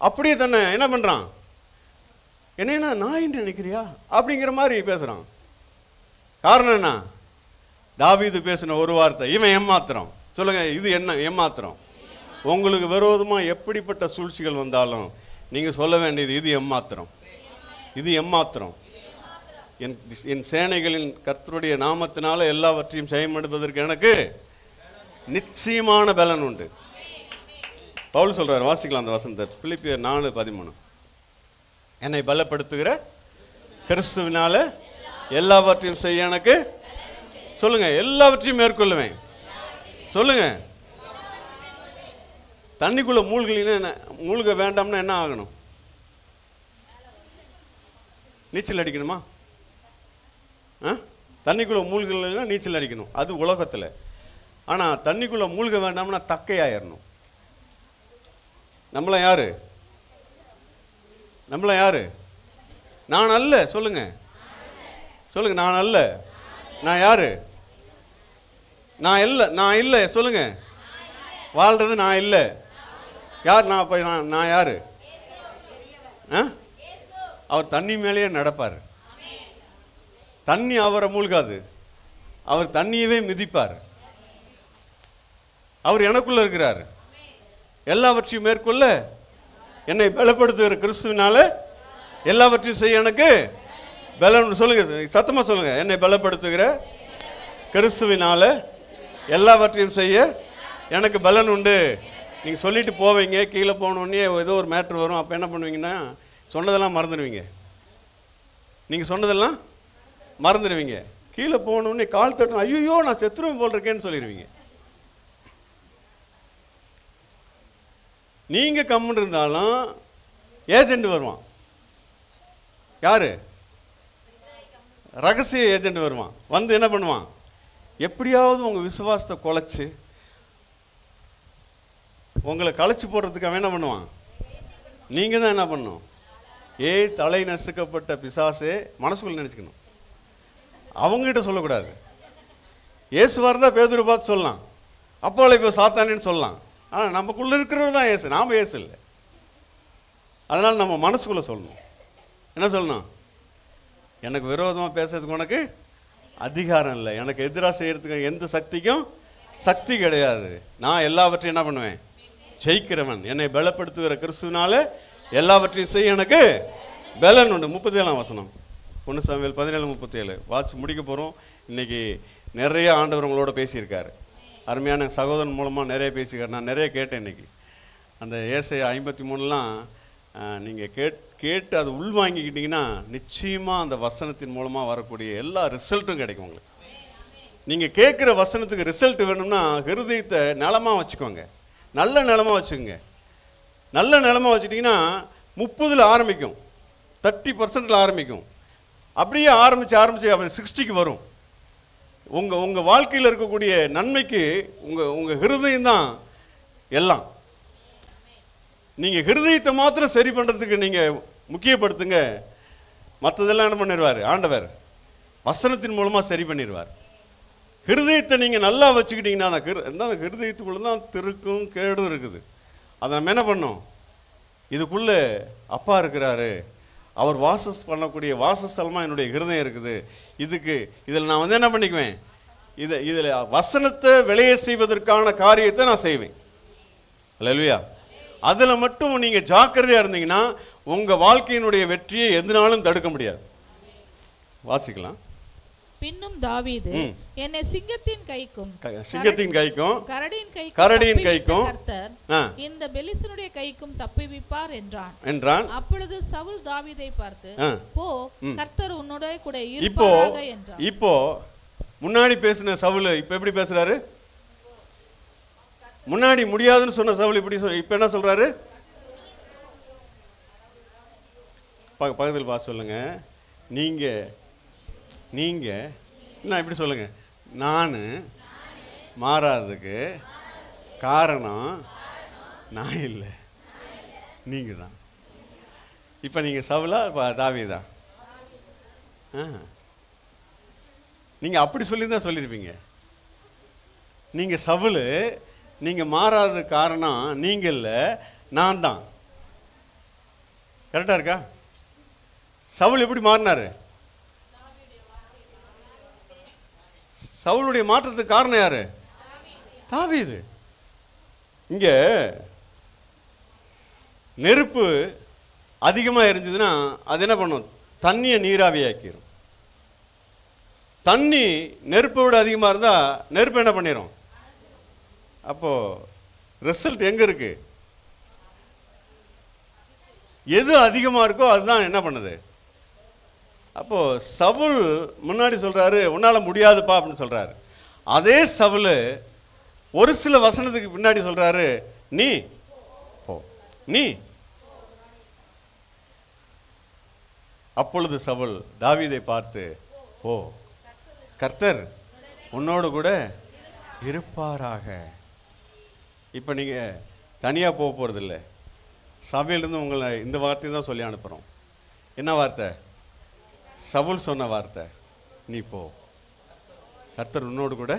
Speaker 1: அப்படியே தன்னை என்ன பண்ணுறான்? என்னன்னா நாயின்னு நினைக்கிறியா அப்படிங்கிற மாதிரி பேசுகிறான். காரணம் என்ன? தாவீது பேசின ஒரு வார்த்தை, இவன் ஏமாத்திரம். சொல்லுங்க, இது என்ன ஏமாத்திரம்? உங்களுக்கு விரோதமாக எப்படிப்பட்ட சூழ்ச்சிகள் வந்தாலும் நீங்கள் சொல்ல வேண்டியது இது ஏமாத்திரம், இது ஏமாத்திரம். என் சேனைகளின் கர்த்தருடைய நாமத்தினால எல்லாவற்றையும் செய்யப்படுவதற்கு எனக்கு நிச்சயமான பலன் உண்டு. பவுல் சொல்றார், வாசிக்கலாம் அந்த வசனத்தை, பிலிப்பியர் 4:13. என்னை பலப்படுத்துகிற கிறிஸ்துவினால எல்லாவற்றையும் செய்ய எனக்கு, சொல்லுங்க, எல்லாவற்றையும் மேற்கொள்ளுவேன். சொல்லுங்க, தண்ணிக்குள்ள மூழ்கலின்னா மூழ்க வேண்டாம்னா என்ன ஆகணும்? நீச்சல் அடிக்கணுமா? தண்ணிக்குள்ளே மூழ்கலைன்னா நீச்சல் அடிக்கணும், அது உலகத்தில். ஆனால் தண்ணிக்குள்ளே மூழ்க வேண்டாம்னா தக்கையாயிடணும். நம்மளாம் யாரு? நம்மளாம் யாரு? நான் அல்ல. சொல்லுங்க சொல்லுங்க, நான் அல்ல. நான் யாரு? நான் இல்லை. நான் இல்லை. சொல்லுங்க, வாழ்றது நான் இல்லை. யார்? நான் போய் நான் யாரு? அவர் தண்ணி மேலேயே நடப்பார். தண்ணி அவரை மூழ்காது, அவர் தண்ணியவே மிதிப்பார். அவர் எனக்குள்ள இருக்கிறார். எல்லாவற்றையும் மேற்கொள்ள என்னை பலப்படுத்துகிற கிறிஸ்துவினால எல்லாவற்றையும் செய்ய எனக்கு பலன். சொல்லுங்க, சத்தமா சொல்லுங்க. என்னை பலப்படுத்துகிற கிறிஸ்துவினால எல்லாவற்றையும் செய்ய எனக்கு பலன் உண்டு. நீங்கள் சொல்லிட்டு போவீங்க, கீழே போனோடனே ஏதோ ஒரு மேட்ரு வரும். அப்போ என்ன பண்ணுவீங்கன்னா சொன்னதெல்லாம் மறந்துடுவீங்க. நீங்கள் சொன்னதெல்லாம் மறந்துடுவீங்க. கீழே போனோடனே கால் தட்டணும், ஐயோ நான் செத்துருவேன் போல் இருக்கேன்னு சொல்லிடுவீங்க. நீங்கள் கம்முன்னு இருந்தாலும் ஏஜெண்ட் வருவான். யாரு? ரகசிய ஏஜெண்ட் வருவான். வந்து என்ன பண்ணுவான்? எப்படியாவது உங்கள் விசுவாசத்தை குலைச்சு உங்களை கலைச்சி போடுறதுக்கு அவன் என்ன பண்ணுவான்? நீங்கள் தான் என்ன பண்ணணும்? தலை நசுக்கப்பட்ட பிசாசே மனசுக்குள்ள நினச்சிக்கணும். அவங்ககிட்ட சொல்லக்கூடாது. இயேசுவாக இருந்தால் பேதுரு பார்த்து சொல்லலாம், அப்போல இப்போ சாத்தானேன்னு சொல்லலாம். ஆனால் நமக்குள்ளே இருக்கிறவர் தான் இயேசு, நாம் இயேசு இல்லை. அதனால் நம்ம மனசுக்குள்ளே சொல்லணும். என்ன சொல்லணும்? எனக்கு விரோதமாக பேசுறதுக்கு உனக்கு அதிகாரம் இல்லை, எனக்கு எதிராக செய்கிறதுக்கு எந்த சக்திக்கும் சக்தி கிடையாது. நான் எல்லாவற்றையும் என்ன பண்ணுவேன்? ஜெயிக்கிறவன். என்னை பலப்படுத்துகிற கிறிஸ்துவினால எல்லாவற்றையும் செய்ய எனக்கு பலன் உண்டு. 37ஆம் வசனம், 1 சாமுவேல் 17:37. வாட்ச் முடிக்க போகிறோம். இன்றைக்கி நிறைய ஆண்டவர் உங்களோட பேசியிருக்காரு. அருமையான சகோதரன் மூலமாக நிறைய பேசியிருக்காரு. நான் நிறைய கேட்டேன் இன்றைக்கி. அந்த ஏசாயா 53லாம் நீங்கள் கேட்டு அதை உள்வாங்கிக்கிட்டிங்கன்னா நிச்சயமாக அந்த வசனத்தின் மூலமாக வரக்கூடிய எல்லா ரிசல்ட்டும் கிடைக்கும் உங்களுக்கு. நீங்கள் கேட்குற வசனத்துக்கு ரிசல்ட் வேணும்னா ஹிருதயத்தை நலமாக வச்சுக்கோங்க, நல்ல நிலமாக வச்சுக்கோங்க. நல்ல நிலமாக வச்சுட்டிங்கன்னா 30 ஆரம்பிக்கும், 30% ஆரம்பிக்கும். அப்படியே ஆரம்பித்து அப்படி 60க்கு வரும். உங்கள் வாழ்க்கையில் இருக்கக்கூடிய நன்மைக்கு உங்கள் ஹிருதயம் தான் எல்லாம். நீங்கள் ஹிருதயத்தை மாத்திரம் சரி பண்ணுறதுக்கு நீங்கள் முக்கியப்படுத்துங்க. மற்றதெல்லாம் என்ன பண்ணிடுவார் ஆண்டவர்? வசனத்தின் மூலமாக சரி பண்ணிடுவார். ஹிருதயத்தை நீங்கள் நல்லா வச்சுக்கிட்டிங்கன்னா அந்த ஹிருதயத்துக்குள்ளே தான் திருக்கும் கேடும் இருக்குது. அதை நம்ம என்ன பண்ணோம்? இதுக்குள்ளே அப்பா இருக்கிறாரு, அவர் பண்ணக்கூடிய வாசஸ்தலமாக என்னுடைய ஹிருதயம் இருக்குது. இதில் நான் வந்து என்ன பண்ணிக்குவேன்? இதில் வசனத்தை விளைய செய்வதற்கான காரியத்தை நான் செய்வேன். அல்லேலூயா. அதில் மட்டும் நீங்கள் ஜாக்கிரதையாக இருந்தீங்கன்னா உங்கள் வாழ்க்கையினுடைய வெற்றியை எதனாலும் தடுக்க முடியாது. வாசிக்கலாம்.
Speaker 2: பின்னும் தாவீது, என்னை சிங்கத்தின் கைக்கும்
Speaker 1: கரடியின் கைக்கும்
Speaker 2: கர்த்தர் இந்த பெலிஸ்தனுடைய கைக்கும் தப்புவிப்பார் என்றான். அப்பொழுது சவுல் தாவீதை பார்த்து, போ, கர்த்தர் உன்னோட கூட இருப்பாராக என்றார்.
Speaker 1: இப்போ முன்னாடி பேசின சவுல் இப்ப எப்படி பேசுறாரு? முன்னாடி முடியாதுன்னு சொன்ன சவுல் இப்ப என்ன சொல்றாரு? பக்கத்தில் பார்த்து சொல்லுங்க. நீங்க என்ன இப்படி சொல்லுங்க, நான் மாறாததுக்கு காரணம் நான் இல்லை, நீங்க தான். இப்ப நீங்க சவுலா தாவீதா? நீங்க அப்படி சொல்லி தான் சொல்லியிருப்பீங்க. நீங்க சவுல், நீங்க மாறாத காரணம் நீங்க இல்லை, நான் தான். கரெக்டா இருக்கா? சவுல் எப்படி மாறினாரு? சவுளுடைய மாற்றத்துக்கு காரணம் யாரு? தாவீது. இங்க நெருப்பு அதிகமாக எரிஞ்சதுன்னா அது என்ன பண்ணும்? தண்ணியை நீராவியாக்கிடும். தண்ணி நெருப்பை விட அதிகமாக இருந்தால் நெருப்பு என்ன பண்ணிடும்? அப்போ ரிசல்ட் எங்க இருக்கு? எது அதிகமாக இருக்கோ அதுதான் என்ன பண்ணுது? அப்போ சவுல் முன்னாடி சொல்றாரு, உன்னால முடியாதுப்பா அப்படின்னு சொல்றாரு. அதே சவுல் ஒரு சில வசனத்துக்கு பின்னாடி சொல்றாரு, நீ போ, நீ. அப்பொழுது சவுல் தாவீதை பார்த்து, போ, கர்த்தர் உன்னோடு கூட இருப்பாராக. இப்போ நீங்கள் தனியாக போக போகிறதில்ல, சபையிலேருந்து உங்களை இந்த வார்த்தையை தான் சொல்லி அனுப்புகிறோம். என்ன வார்த்தை? சவுல் சொன்ன வார்த்தை, நீ போ, கர்த்தர் உன்னோடு கூட.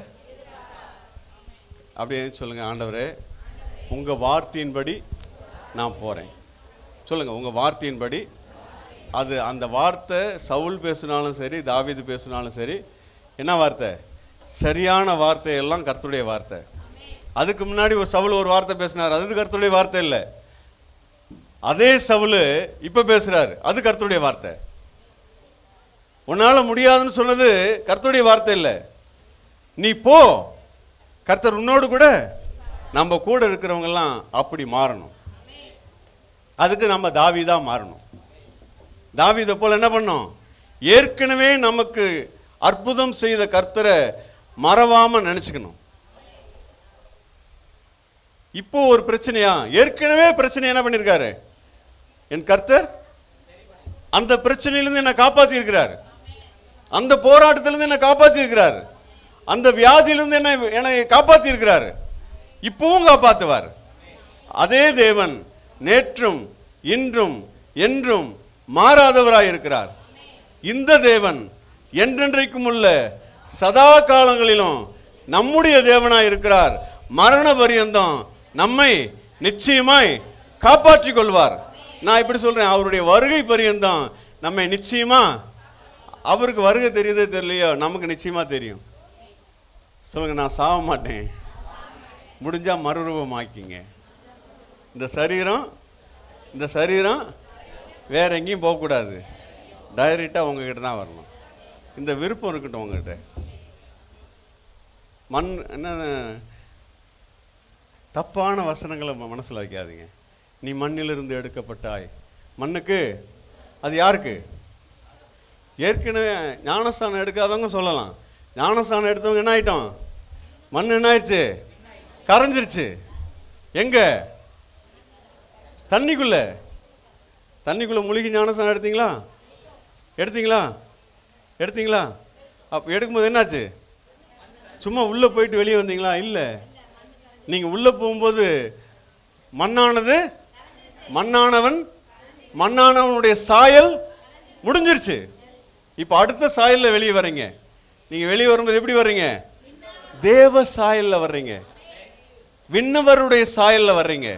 Speaker 1: அப்படியே சொல்லுங்கள், ஆண்டவரே உங்கள் வார்த்தையின்படி நான் போகிறேன். சொல்லுங்கள், உங்கள் வார்த்தையின்படி. அது அந்த வார்த்தை சவுல் பேசினாலும் சரி, தாவீது பேசினாலும் சரி, என்ன வார்த்தை? சரியான வார்த்தையெல்லாம் கர்த்தருடைய வார்த்தை. அதுக்கு முன்னாடி ஒரு சவுல் ஒரு வார்த்தை பேசினார், அது கர்த்தருடைய வார்த்தை இல்லை. அதே சவுல் இப்போ பேசுகிறார், அது கர்த்தருடைய வார்த்தை. உன்னால் முடியாதுன்னு சொன்னது கர்த்தருடைய வார்த்தை இல்லை. நீ போ, கர்த்தர் உன்னோடு கூட. நம்ம கூட இருக்கிறவங்கெல்லாம் அப்படி மாறணும். அதுக்கு நம்ம தாவீதா மாறணும். தாவீதை போல என்ன பண்ணோம்? ஏற்கனவே நமக்கு அற்புதம் செய்த கர்த்தரை மறவாம நினைச்சுக்கணும். இப்போ ஒரு பிரச்சனையா? ஏற்கனவே பிரச்சனை என்ன பண்ணிருக்காரு? என் கர்த்தர் அந்த பிரச்சனையிலிருந்து என்னை காப்பாற்றி இருக்கிறார், அந்த போராட்டத்திலிருந்து என்னை காப்பாற்றி இருக்கிறார், அந்த வியாதியிலிருந்து என்னை காப்பாற்றி இருக்கிறார், இப்பவும் காப்பாற்றுவார். அதே தேவன் நேற்றும் இன்றும் என்றும் மாறாதவராய் இருக்கிறார். இந்த தேவன் என்றென்றைக்கும் உள்ள சதா காலங்களிலும் நம்முடைய தேவனாய் இருக்கிறார். மரண பரியந்தம் நம்மை நிச்சயமாய் காப்பாற்றிக் கொள்வார். நான் இப்படி சொல்றேன், அவருடைய வருகை பரியந்தம் நம்மை நிச்சயமா, அவருக்கு வருகை தெரியுதே தெரியலையோ, நமக்கு நிச்சயமா தெரியும். சொல்லுங்க, நான் சாக மாட்டேன், முடிஞ்சா மறுரூபமாக்கிங்க. இந்த சரீரம் வேற எங்கேயும் போகக்கூடாது, டைரெக்டாக உங்ககிட்ட தான் வரணும். இந்த விருப்பம் இருக்கட்டும் உங்ககிட்ட. என்ன தப்பான வசனங்களை மனசில் வைக்காதீங்க. நீ மண்ணிலிருந்து எடுக்கப்பட்டாய். மண்ணுக்கு அது யாருக்கு? ஏற்கனவே ஞானஸ்தானம் எடுக்காதவங்க சொல்லலாம். ஞானஸ்தானம் எடுத்தவங்க என்ன ஆயிட்டோம்? மண் என்ன ஆயிடுச்சு? கரைஞ்சிருச்சு. எங்க? தண்ணிக்குள்ள முழுகி ஞானஸ்தானம் எடுத்தீங்களா? அப்போ எடுக்கும்போது என்னாச்சு? சும்மா உள்ளே போயிட்டு வெளியே வந்தீங்களா? இல்லை, நீங்கள் உள்ளே போகும்போது மண்ணானவனுடைய சாயல் முடிஞ்சிருச்சு. இப்போ அடுத்த சாயலில் வெளியே வர்றீங்க. நீங்கள் வெளியே வரும்போது எப்படி வர்றீங்க? தேவ சாயலில் வர்றீங்க, விண்ணவருடைய சாயலில் வர்றீங்க.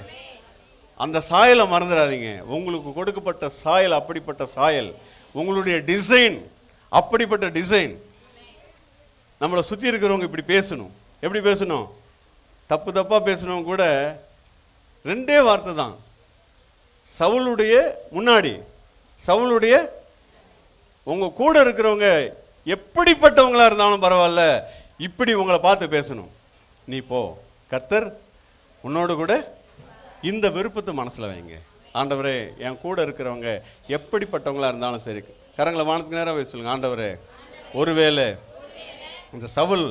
Speaker 1: அந்த சாயலை மறந்துடாதீங்க. உங்களுக்கு கொடுக்கப்பட்ட சாயல் அப்படிப்பட்ட சாயல், உங்களுடைய டிசைன் அப்படிப்பட்ட டிசைன். நம்மளை சுற்றி இருக்கிறவங்க இப்படி பேசணும். எப்படி பேசணும்? தப்பாக பேசணும் கூட. ரெண்டே வார்த்தை தான். சவுளுடைய முன்னாடி, சவுளுடைய உங்கள் கூட இருக்கிறவங்க எப்படிப்பட்டவங்களா இருந்தாலும் பரவாயில்ல, இப்படி உங்களை பார்த்து பேசணும். நீ போ, கர்த்தர் உன்னோடு கூட. இந்த விருப்பத்தை மனசில் வைங்க. ஆண்டவரே, என் கூட இருக்கிறவங்க எப்படிப்பட்டவங்களா இருந்தாலும் சரி, கரங்களை வானத்துக்கு நேரம் வச்சு சொல்லுங்க, ஆண்டவரே, ஒருவேளை இந்த சவுல்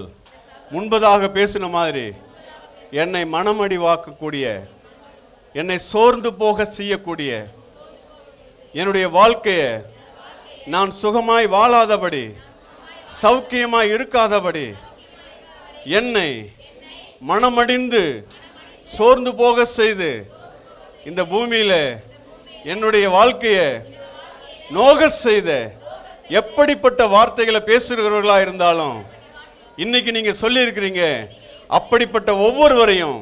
Speaker 1: முன்பதாக பேசின மாதிரி என்னை மனமடிவாக்கக்கூடிய, என்னை சோர்ந்து போக செய்யக்கூடிய, என்னுடைய வாழ்க்கையை நான் சுகமாய் வாழாதபடி, சௌக்கியமாய் இருக்காதபடி, என்னை மனமடிந்து சோர்ந்து போக செய்து இந்த பூமியில என்னுடைய வாழ்க்கையை நோக செய்த எப்படிப்பட்ட வார்த்தைகளை பேசுகிறவர்களா இருந்தாலும் இன்னைக்கு நீங்க சொல்லி இருக்கிறீங்க, அப்படிப்பட்ட ஒவ்வொருவரையும்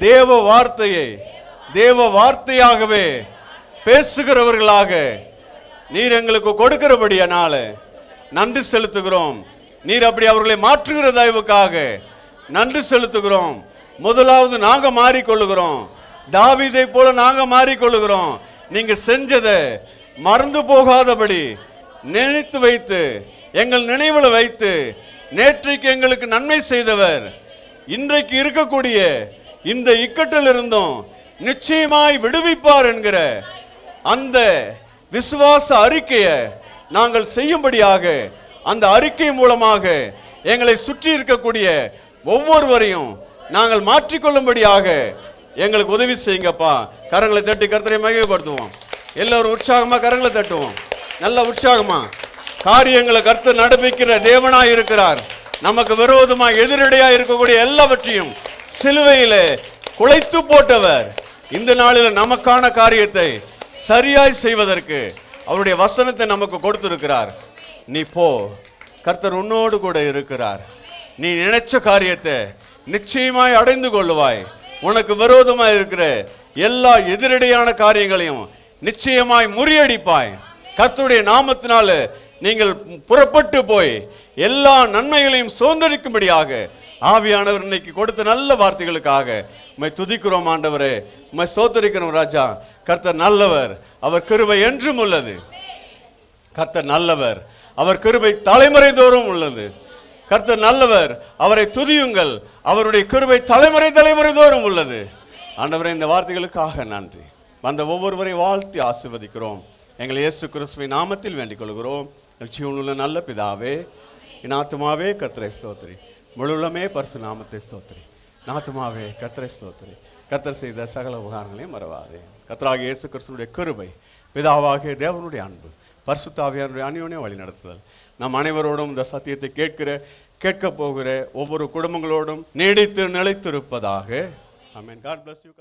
Speaker 1: தேவ வார்த்தையை தேவ வார்த்தையாகவே பேசுகிறவர்களாக நீர் எங்களுக்கு கொடுக்கிறபடியானால நன்றி செலுத்துகிறோம். நீர் அப்படி அவர்களை மாற்றுகிற தயவுக்காக நன்றி செலுத்துகிறோம். முதலாவது நாங்க மாறிக்கொள்ளுகிறோம், தாவீதை போல நாங்க மாறிக்கொள்ளுகிறோம். நீங்க செஞ்சதை மறந்து போகாதபடி நினைத்து வைத்து, எங்கள் நினைவில் வைத்து, நேற்றைக்கு எங்களுக்கு நன்மை செய்தவர் இன்றைக்கு இருக்கக்கூடிய இந்த இக்கட்டில் இருந்தும் நிச்சயமாய் விடுவிப்பார் என்கிற அந்த விசுவாச அறிக்கையை நாங்கள் செய்யும்படியாக, அந்த அறிக்கை மூலமாக எங்களை சுற்றி இருக்கக்கூடிய ஒவ்வொருவரையும் நாங்கள் மாற்றிக்கொள்ளும்படியாக எங்களுக்கு உதவி செய்யுங்கப்பா. கரங்களை தட்டி கர்த்தரை மகிமைப்படுத்துவோம். எல்லாரும் உற்சாகமா கரங்களை தட்டுவோம். நல்ல உற்சாகமா காரியங்களை கர்த்தர் நடப்பிக்கிற தேவனாய் இருக்கிறார். நமக்கு விரோதமாக எதிரடையாக இருக்கக்கூடிய எல்லாவற்றையும் சிலுவையிலே குலைத்து போட்டவர் இந்த நாளில் நமக்கான காரியத்தை சரியாய் செய்வதற்கு அவருடைய வசனத்தை நமக்கு கொடுத்திருக்கிறார். நீ போ, கர்த்தர் உன்னோடு கூட இருக்கிறார். நீ நினைச்ச காரியத்தை நிச்சயமாய் அடைந்து கொள்ளுவாய். உனக்கு விரோதமாய் இருக்கிற எல்லா எதிரடையான காரியங்களையும் நிச்சயமாய் முறியடிப்பாய். கர்த்தருடைய நாமத்தினால நீங்கள் புறப்பட்டு போய் எல்லா நன்மைகளையும் சுதந்திரிக்கும்படியாக ஆவியானவர் இன்னைக்கு கொடுத்த நல்ல வார்த்தைகளுக்காக உம்மை துதிக்கிறோம் ஆண்டவரே, உம்மை ஸ்தோத்திரிக்கிறோம் ராஜா. கர்த்தர் நல்லவர், அவர் கிருபை என்றும் உள்ளது. கர்த்தர் நல்லவர், அவர் கிருபை தலைமுறை தோறும் உள்ளது. கர்த்தர் நல்லவர், அவரை துதியுங்கள், அவருடைய கிருபை தலைமுறை தோறும் உள்ளது. ஆண்டவரே, இந்த வார்த்தைகளுக்காக நன்றி. வந்த ஒவ்வொருவரை வாழ்த்தி ஆசீர்வதிக்கிறோம். எங்கள் இயேசு கிறிஸ்துவின் நாமத்தில் வேண்டிக் கொள்கிறோம். ஜீவனுள்ள நல்ல பிதாவே, என் ஆத்துமாவே கர்த்தரை ஸ்தோத்திரி, முழுவதுமே பரிசு நாமத்தை ஸ்தோத்திரி. ஆத்துமாவே கர்த்தரை ஸ்தோத்திரி, கர்த்தர் செய்த சகல உபகாரங்களையும் மறவாதே. கர்த்தராகிய இயேசு கிறிஸ்துவினுடைய கிருபை, பிதாவாகிய தேவனுடைய அன்பு, பரிசுத்த ஆவியானவருடைய அந்யோன்ய வழி நடத்துதல் நம் அனைவரோடும் இந்த சத்தியத்தை கேட்க போகிற ஒவ்வொரு குடும்பங்களோடும் நீடித்து நிலைத்திருப்பதாக. ஆமென். God bless you.